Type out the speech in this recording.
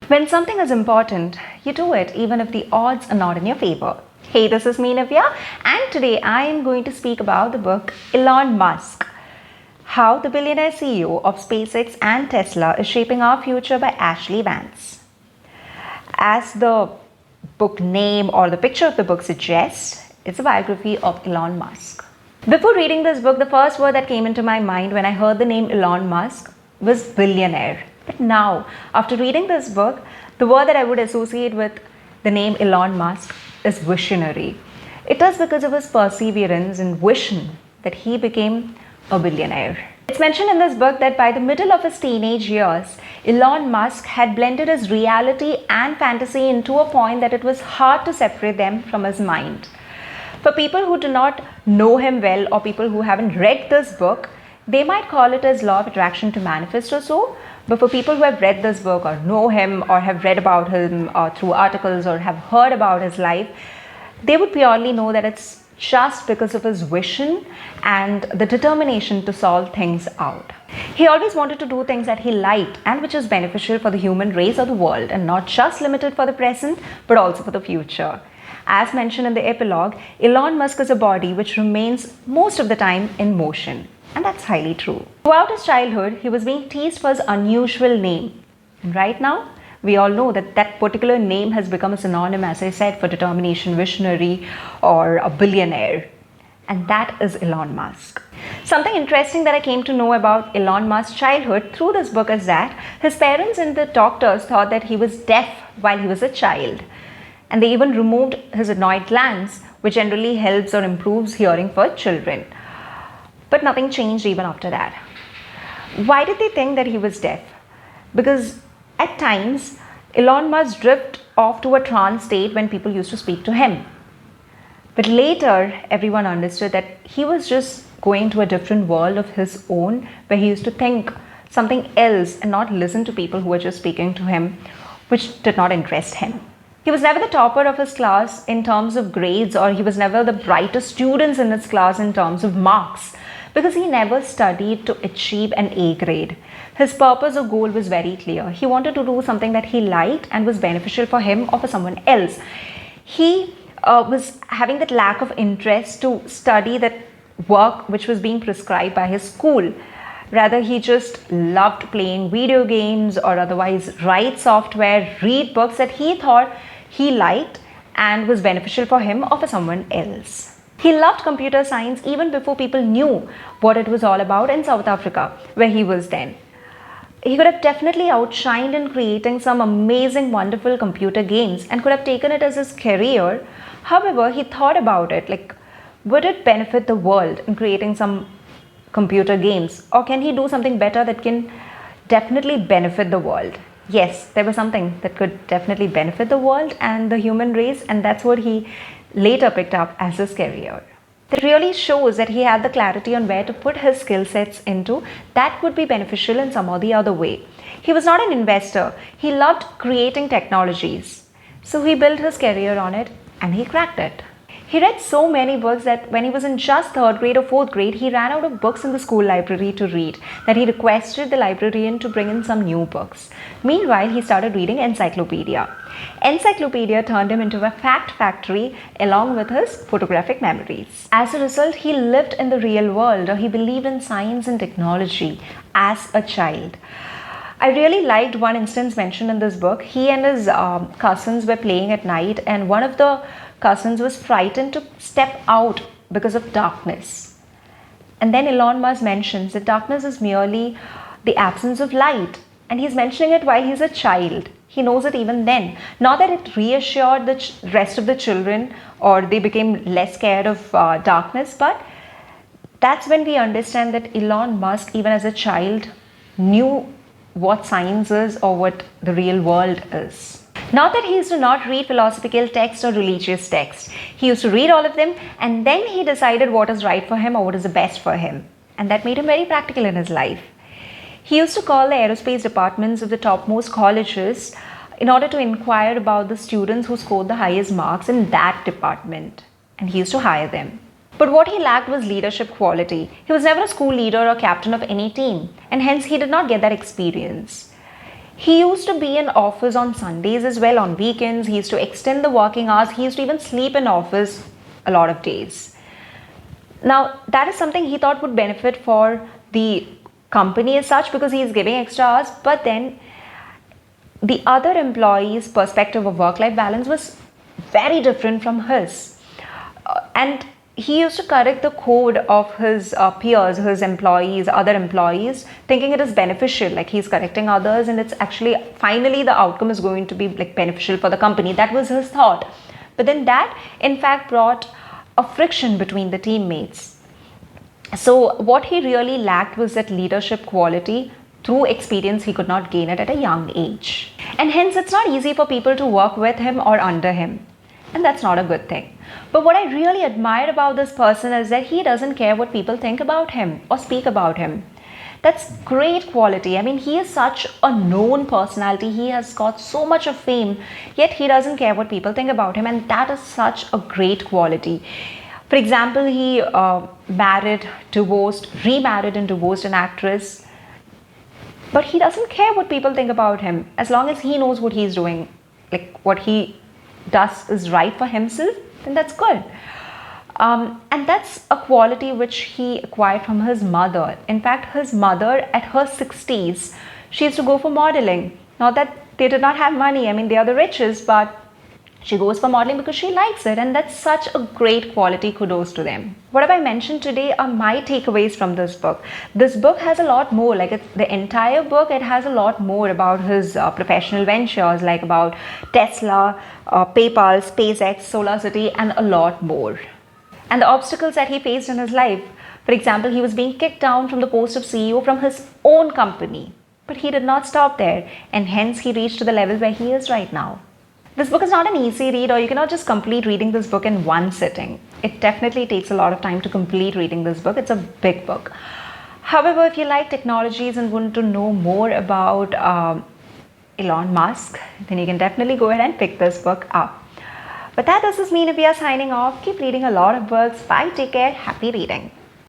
When something is important, you do it even if the odds are not in your favor. Hey, this is me, Nivya, and today I am going to speak about the book Elon Musk, How the Billionaire CEO of SpaceX and Tesla is Shaping Our Future by Ashlee Vance. As the book name or the picture of the book suggests, it's a biography of Elon Musk. Before reading this book, the first word that came into my mind when I heard the name Elon Musk was billionaire. But now, after reading this book, the word that I would associate with the name Elon Musk is visionary. It is because of his perseverance and vision that he became a billionaire. It's mentioned in this book that by the middle of his teenage years, Elon Musk had blended his reality and fantasy into a point that it was hard to separate them from his mind. For people who do not know him well or people who haven't read this book, they might call it as law of attraction to manifest or so. But for people who have read this book or know him or have read about him through articles or have heard about his life, they would purely know that it's just because of his vision and the determination to solve things out. He always wanted to do things that he liked and which is beneficial for the human race or the world, and not just limited for the present but also for the future. As mentioned in the epilogue, Elon Musk is a body which remains most of the time in motion. And that's highly true. Throughout his childhood, he was being teased for his unusual name. And right now, we all know that that particular name has become a synonym, as I said, for determination, visionary, or a billionaire. And that is Elon Musk. Something interesting that I came to know about Elon Musk's childhood through this book is that his parents and the doctors thought that he was deaf while he was a child. And they even removed his adenoid glands, which generally helps or improves hearing for children. But nothing changed even after that. Why did they think that he was deaf? Because at times, Elon Musk drifted off to a trance state when people used to speak to him. But later, everyone understood that he was just going to a different world of his own, where he used to think something else and not listen to people who were just speaking to him, which did not interest him. He was never the topper of his class in terms of grades, or he was never the brightest students in his class in terms of marks, because he never studied to achieve an A grade. His purpose or goal was very clear. He wanted to do something that he liked and was beneficial for him or for someone else. He was having that lack of interest to study that work which was being prescribed by his school. Rather, he just loved playing video games or otherwise write software, read books that he thought he liked and was beneficial for him or for someone else. He loved computer science even before people knew what it was all about in South Africa, where he was then. He could have definitely outshined in creating some amazing, wonderful computer games and could have taken it as his career. However, he thought about it, like, would it benefit the world in creating some computer games? Or can he do something better that can definitely benefit the world? Yes, there was something that could definitely benefit the world and the human race, and that's what he later picked up as his career. That really shows that he had the clarity on where to put his skill sets into that would be beneficial in some or the other way. He was not an investor. He loved creating technologies. So he built his career on it and he cracked it. He read so many books that when he was in just 3rd grade or 4th grade, he ran out of books in the school library to read, that he requested the librarian to bring in some new books. Meanwhile, he started reading encyclopedia. Encyclopedia turned him into a fact factory along with his photographic memories. As a result, he lived in the real world, or he believed in science and technology as a child. I really liked one instance mentioned in this book. He and his cousins were playing at night, and one of the cousins was frightened to step out because of darkness. And then Elon Musk mentions that darkness is merely the absence of light. And he's mentioning it while he's a child. He knows it even then. Not that it reassured the rest of the children or they became less scared of darkness, but that's when we understand that Elon Musk, even as a child, knew what science is or what the real world is. Not that he used to not read philosophical texts or religious texts. He used to read all of them, and then he decided what is right for him or what is the best for him. And that made him very practical in his life. He used to call the aerospace departments of the topmost colleges in order to inquire about the students who scored the highest marks in that department. And he used to hire them. But what he lacked was leadership quality. He was never a school leader or captain of any team, and hence he did not get that experience. He used to be in office on Sundays as well, on weekends. He used to extend the working hours. He used to even sleep in office a lot of days. Now, that is something he thought would benefit for the company as such, because he is giving extra hours. But then the other employees' perspective of work-life balance was very different from his. And he used to correct the code of his peers, his employees, other employees, thinking it is beneficial, like he's correcting others, and it's actually finally the outcome is going to be like beneficial for the company. That was his thought. But then that in fact brought a friction between the teammates. So what he really lacked was that leadership quality. Through experience, he could not gain it at a young age. And hence, it's not easy for people to work with him or under him. And that's not a good thing. But what I really admire about this person is that he doesn't care what people think about him or speak about him. That's great quality. I mean, he is such a known personality. He has got so much of fame, yet he doesn't care what people think about him. And that is such a great quality. For example, he married, divorced, remarried and divorced an actress. But he doesn't care what people think about him, as long as he knows what he's doing, like what he does is right for himself, then that's good. And that's a quality which he acquired from his mother. In fact, his mother at her 60s, she used to go for modeling. Not that they did not have money, I mean, they are the richest, but she goes for modeling because she likes it, and that's such a great quality. Kudos to them. What have I mentioned today are my takeaways from this book. This book has a lot more, like the entire book, it has a lot more about his professional ventures, like about Tesla, PayPal, SpaceX, Solar City, and a lot more. And the obstacles that he faced in his life. For example, he was being kicked down from the post of CEO from his own company. But he did not stop there, and hence he reached to the level where he is right now. This book is not an easy read, or you cannot just complete reading this book in one sitting. It definitely takes a lot of time to complete reading this book. It's a big book. However, if you like technologies and want to know more about Elon Musk, then you can definitely go ahead and pick this book up. With that, this is me, Nivea, signing off. Keep reading a lot of books. Bye, take care, happy reading.